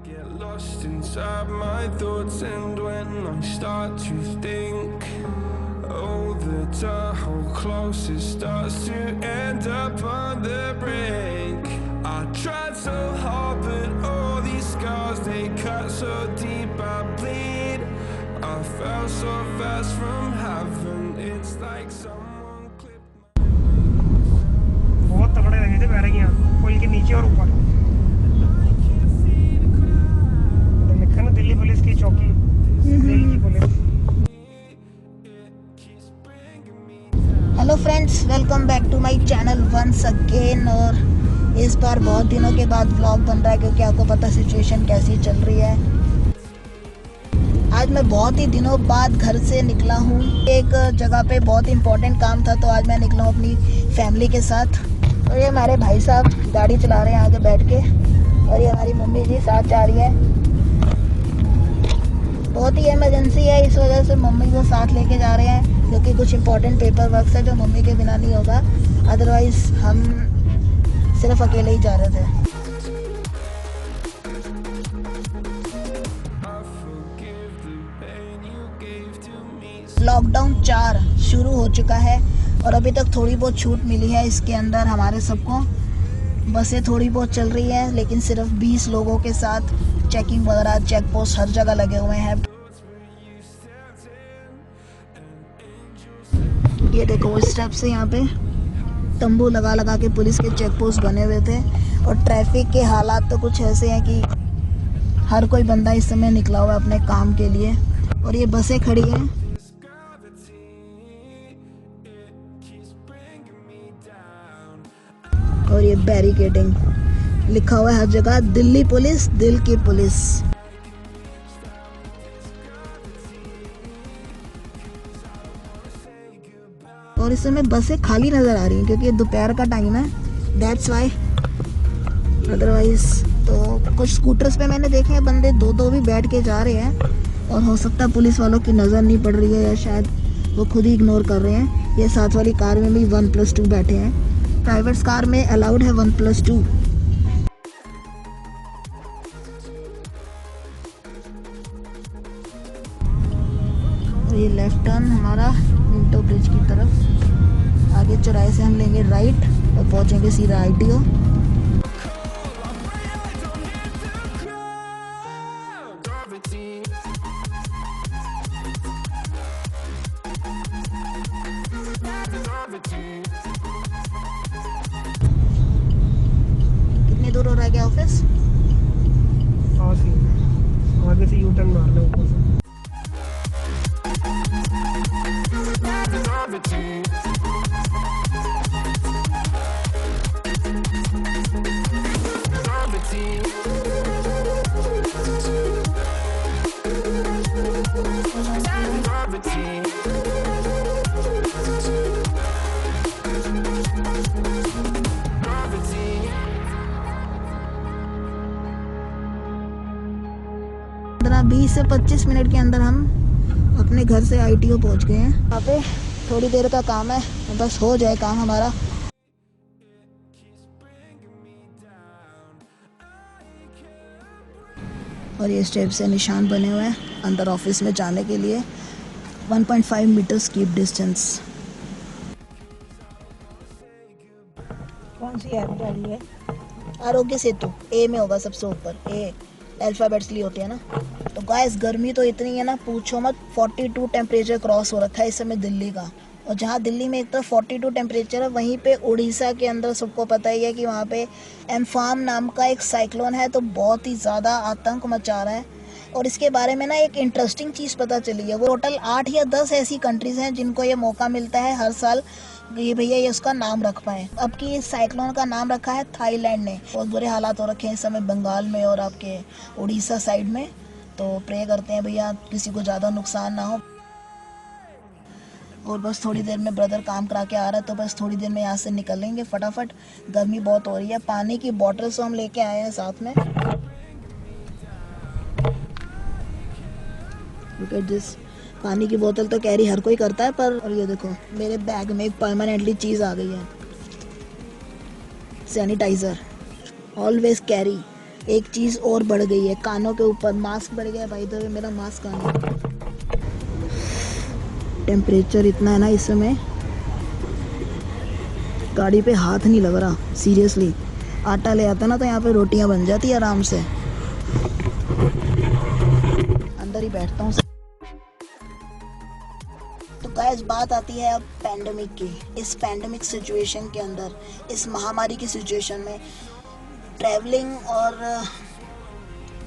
Get lost inside my thoughts, and when I start to think, oh, the Tahoe closest starts to end up on the brink. I tried so hard, but all these scars, they cut so deep, I bleed. I fell so fast from heaven, it's like someone clipped my... बहुत तगड़े लगे थे bearing यहाँ पुल के नीचे और ऊपर। लिखा ना दिल्ली पुलिस की चौकी, दिल्ली की पुलिस। Hello friends, welcome back to my channel once again. और इस बार बहुत दिनों के बाद व्लॉग बन रहा है क्योंकि आपको पता सिचुएशन कैसी चल रही है। आज मैं बहुत ही दिनों बाद घर से निकला हूँ। एक जगह पे बहुत इम्पोर्टेंट काम था, तो आज मैं निकला हूँ अपनी फैमिली के साथ। और ये हमारे भाई साहब गाड़ी चला रहे हैं आगे बैठ के, और ये हमारी मम्मी जी साथ जा रही है। बहुत ही इमरजेंसी है, इस वजह से मम्मी को साथ लेके जा रहे हैं क्योंकि कुछ इम्पोर्टेंट पेपर वर्क है जो मम्मी के बिना नहीं होगा। अदरवाइज हम सिर्फ अकेले ही जा रहे थे। लॉकडाउन 4 शुरू हो चुका है और अभी तक थोड़ी बहुत छूट मिली है इसके अंदर हमारे सबको। बसें थोड़ी बहुत चल रही हैं, लेकिन सिर्फ 20 लोगों के साथ चेकिंग वगैरह, चेक पोस्ट हर जगह लगे हुए हैं। ये देखो स्टेप से यहाँ पे तंबू लगा लगा के पुलिस के चेक पोस्ट बने हुए थे। और ट्रैफिक के हालात तो कुछ ऐसे हैं कि हर कोई बंदा इस समय निकला हुआ है अपने काम के लिए। और ये बसें खड़ी हैं और ये बैरिकेडिंग लिखा हुआ है हर जगह, दिल्ली पुलिस, दिल की पुलिस। और इस समय बसें खाली नजर आ रही हैं क्योंकि ये दोपहर का टाइम है, दैट्स वाई। अदरवाइज तो कुछ स्कूटर्स पे मैंने देखे हैं बंदे दो दो भी बैठ के जा रहे हैं, और हो सकता है पुलिस वालों की नज़र नहीं पड़ रही है या शायद वो खुद ही इग्नोर कर रहे हैं। ये साथ वाली कार में भी 1+2 बैठे हैं। प्राइवेट कार में अलाउड है 1+2। ये लेफ्ट टर्न हमारा मिंटो ब्रिज की तरफ। आगे चौराहे से हम लेंगे राइट और पहुंचेंगे सीधा ITO। कितनी दूर हो रहा है क्या ऑफिस? आगे से यू टर्न मारना ऊपर से। पंद्रह 20 से 25 मिनट के अंदर हम अपने घर से ITO पहुंच गए हैं। यहाँ पे थोड़ी देर का काम है, बस हो जाए काम हमारा। और ये स्टेप से निशान बने हुए हैं अंदर ऑफिस में जाने के लिए। 1.5 मीटर्स कीप डिस्टेंस। कौन सी ऐप डाली है? आरोग्य सेतु A में होगा सबसे ऊपर। A अल्फाबेट्स लिए होते हैं ना। तो गाइस गर्मी तो इतनी है ना, पूछो मत। 42 टेम्परेचर क्रॉस हो रखा है इस समय दिल्ली का। और जहाँ दिल्ली में एक तरफ 42 टेम्परेचर है, वहीं पे उड़ीसा के अंदर सबको पता ही है कि वहाँ पे एम्फान नाम का एक साइक्लोन है, तो बहुत ही ज़्यादा आतंक मचा रहा है। और इसके बारे में ना एक इंटरेस्टिंग चीज़ पता चली है। वो टोटल 8 या 10 ऐसी कंट्रीज़ हैं जिनको ये मौका मिलता है हर साल ये भैया ये उसका नाम रख पाए। अब की इस साइक्लोन का नाम रखा है थाईलैंड ने। बहुत बुरे हालात हो रखे हैं इस समय बंगाल में और आपके उड़ीसा साइड में। तो प्रे करते हैं भैया किसी को ज़्यादा नुकसान ना हो। और बस थोड़ी देर में ब्रदर काम करा के आ रहा है, तो बस थोड़ी देर में यहाँ से निकलेंगे फटाफट। गर्मी बहुत हो रही है। पानी की बॉटल तो हम लेके आए हैं साथ में। Look at this. पानी की बोतल तो कैरी हर कोई करता है, पर और ये देखो मेरे बैग में एक परमानेंटली चीज़ आ गई है, सैनिटाइज़र। Always carry. एक चीज़ और बढ़ गई है, कानों के ऊपर मास्क बढ़ गया भाई। तो मेरा मास्क कहाँ है? टेम्परेचर इतना है ना इस समय, गाड़ी पे हाथ नहीं लग रहा सीरियसली। आटा ले आता ना तो यहाँ पे रोटियां बन जाती है आराम से। अंदर ही बैठता हूँ। तो गाइस बात आती है अब पैंडेमिक की। इस पैंडेमिक सिचुएशन के अंदर, इस महामारी की सिचुएशन में ट्रैवलिंग और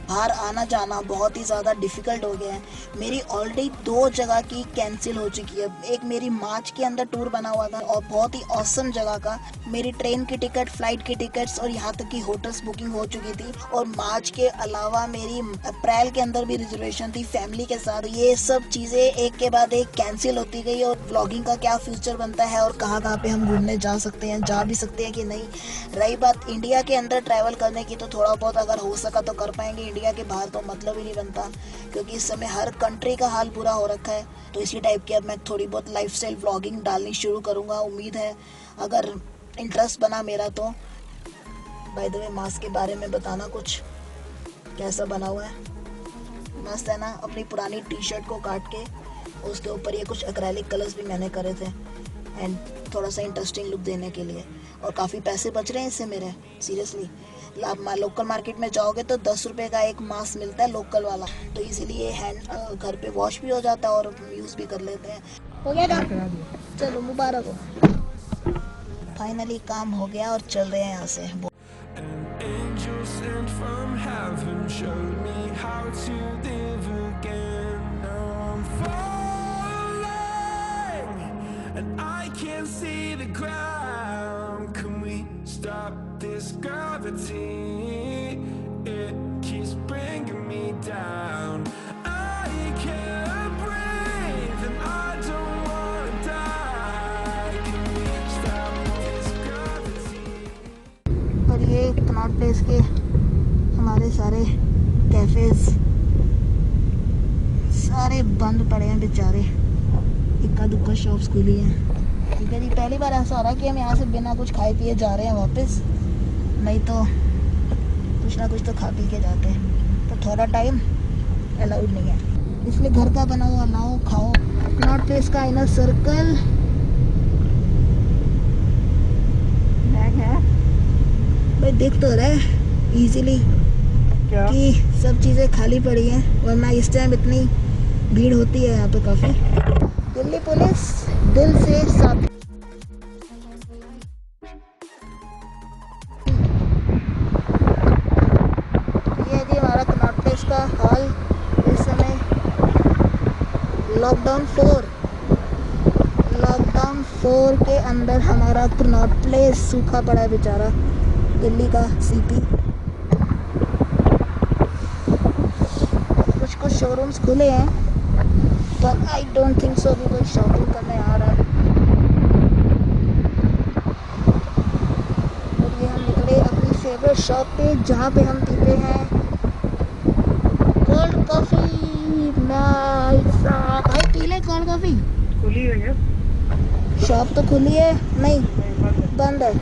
बाहर आना जाना बहुत ही ज़्यादा डिफ़िकल्ट हो गया है। मेरी ऑलरेडी 2 जगह की कैंसिल हो चुकी है। एक मेरी मार्च के अंदर टूर बना हुआ था और बहुत ही ऑसम जगह का, मेरी ट्रेन की टिकट, फ्लाइट की टिकट्स और यहाँ तक कि होटल्स बुकिंग हो चुकी थी। और मार्च के अलावा मेरी अप्रैल के अंदर भी रिजर्वेशन थी फैमिली के साथ। ये सब चीज़ें एक के बाद एक कैंसिल होती गई। और व्लॉगिंग का क्या फ्यूचर बनता है और कहाँ पे हम घूमने जा सकते हैं, जा भी सकते हैं कि नहीं। रही बात इंडिया के अंदर ट्रैवल करने की, तो थोड़ा बहुत अगर हो सका तो कर पाएंगे। इंडिया के बाहर तो मतलब ही नहीं बनता, क्योंकि इस समय हर कंट्री का हाल बुरा हो रखा है। तो इसी टाइप की अब मैं थोड़ी बहुत लाइफस्टाइल व्लॉगिंग डालनी शुरू करूँगा। उम्मीद है अगर इंटरेस्ट बना मेरा तो। बाय द वे मास्क के बारे में बताना, कुछ कैसा बना हुआ है, मस्त है ना। अपनी पुरानी टी शर्ट को काट के उसके ऊपर ये कुछ एक्रेलिक कलर्स भी मैंने करे थे एंड थोड़ा सा इंटरेस्टिंग लुक देने के लिए। और काफ़ी पैसे बच रहे हैं इससे मेरे, सीरियसली। लोकल मार्केट में जाओगे तो 10 रुपये का एक मास्क मिलता है लोकल वाला। तो इजीली ये हैंड घर पे वॉश भी हो जाता है और यूज़ भी कर लेते हैं। हो गया काम? चलो मुबारक हो, फाइनली काम हो गया और चल रहे हैं यहाँ से। And I can't see the ground. Can we stop this gravity? It keeps bringing me down. I can't breathe and I don't want to die. Can we stop this gravity? और ये कनॉट प्लेस के हमारे सारे cafes सारे बंद पड़े हैं बेचारे। इक्का दुक्का शॉप्स खुली हैं। ठीक है जी, पहली बार ऐसा हो रहा है कि हम यहाँ से बिना कुछ खाए पिए जा रहे हैं वापस, नहीं तो कुछ ना कुछ तो खा पी के जाते हैं। तो थोड़ा टाइम अलाउड नहीं है, इसलिए घर का बना हुआ लाओ खाओ। कनॉट प्लेस का इनर सर्कल है भाई, दिख तो रहा है इजीली कि सब चीज़ें खाली पड़ी हैं, वरना इस टाइम इतनी भीड़ होती है यहाँ पे काफ़ी। दिल्ली पुलिस दिल से साफ। ये है जी हमारा कनॉट प्लेस का हाल इस समय। लॉकडाउन 4 के अंदर हमारा कनॉट प्लेस सूखा पड़ा है बेचारा, दिल्ली का सीपी। कुछ शोरूम्स खुले हैं पर आई डोंट थिंक सो कि कोई शॉपिंग करने आ रहा है। और ये हम निकले अपनी फेवरेट शॉप पे, जहाँ पे हम पीते हैं कोल्ड कॉफ़ी। भाई पी ले कोल्ड कॉफ़ी। खुली है क्या? शॉप तो खुली है, नहीं बंद है।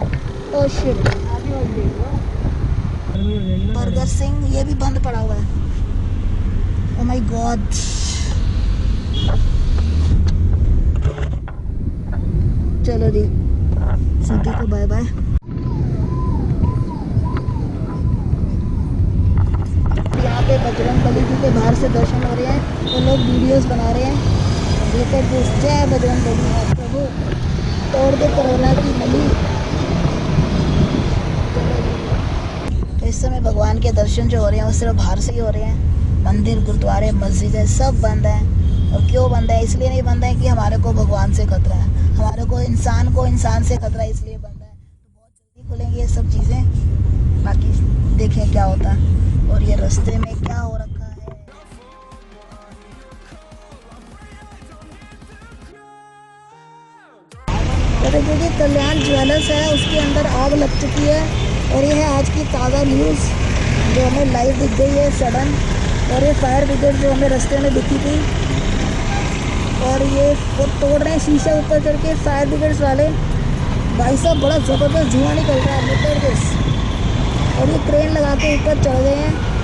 Oh shit. बर्गर सिंह ये भी बंद पड़ा हुआ है। Oh my God. चलो जी, सीपी को बाय बाय। यहाँ पे बजरंगबली जी के बाहर से दर्शन हो रहे हैं, तो लोग वीडियोस बना रहे हैं। जय बजरंगबली प्रभु, तोड़ दे कोरोना की नली। तो इस समय भगवान के दर्शन जो हो रहे हैं वो सिर्फ बाहर से ही हो रहे हैं। मंदिर, गुरुद्वारे, मस्जिदें सब बंद हैं। और क्यों बंद है? इसलिए नहीं बंद है कि हमारे को भगवान से खतरा है, हमारे को इंसान से खतरा है, इसलिए बंद है। तो बहुत जल्दी खुलेंगे ये सब चीज़ें, बाकी देखें क्या होता है। और ये रास्ते में क्या हो रखा है। तो देखिए जी, कल्याण ज्वेलर्स है, उसके अंदर आग लग चुकी है। और ये है आज की ताज़ा न्यूज़ जो हमें लाइव दिख गई है सडन। और ये फायर ब्रिगेड जो हमें रास्ते में दिखी थी, और ये वो तोड़ रहे हैं शीशे ऊपर चढ़ के फायर ब्रिगेड्स वाले। भाई साहब बड़ा ज़बरदस्त धुआं निकल रहा है। और ये क्रेन लगा के ऊपर चढ़ गए हैं।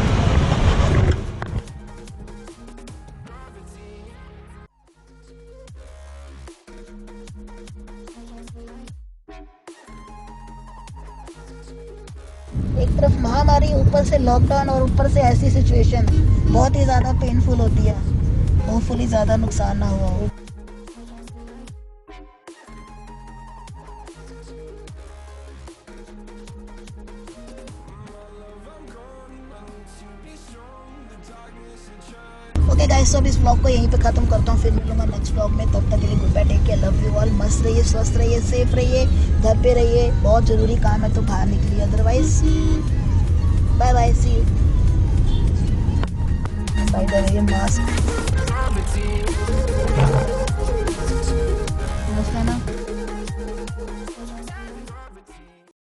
एक तरफ महामारी, ऊपर से लॉकडाउन और ऊपर से ऐसी सिचुएशन बहुत ही ज़्यादा पेनफुल होती है। होपफुली ज़्यादा नुकसान ना हुआ हो। ओके गाइस, तो अब इस व्लॉग को यहीं पे खत्म करता हूँ, फिर मिलूंगा नेक्स्ट व्लॉग में। तब तक के लिए good bye, take care, love you all. मस्त रहिए, स्वस्थ रहिए, सेफ रहिए, घर पे रहिए। बहुत ज़रूरी काम है तो बाहर निकलिए, otherwise bye bye, see you. By the way, mask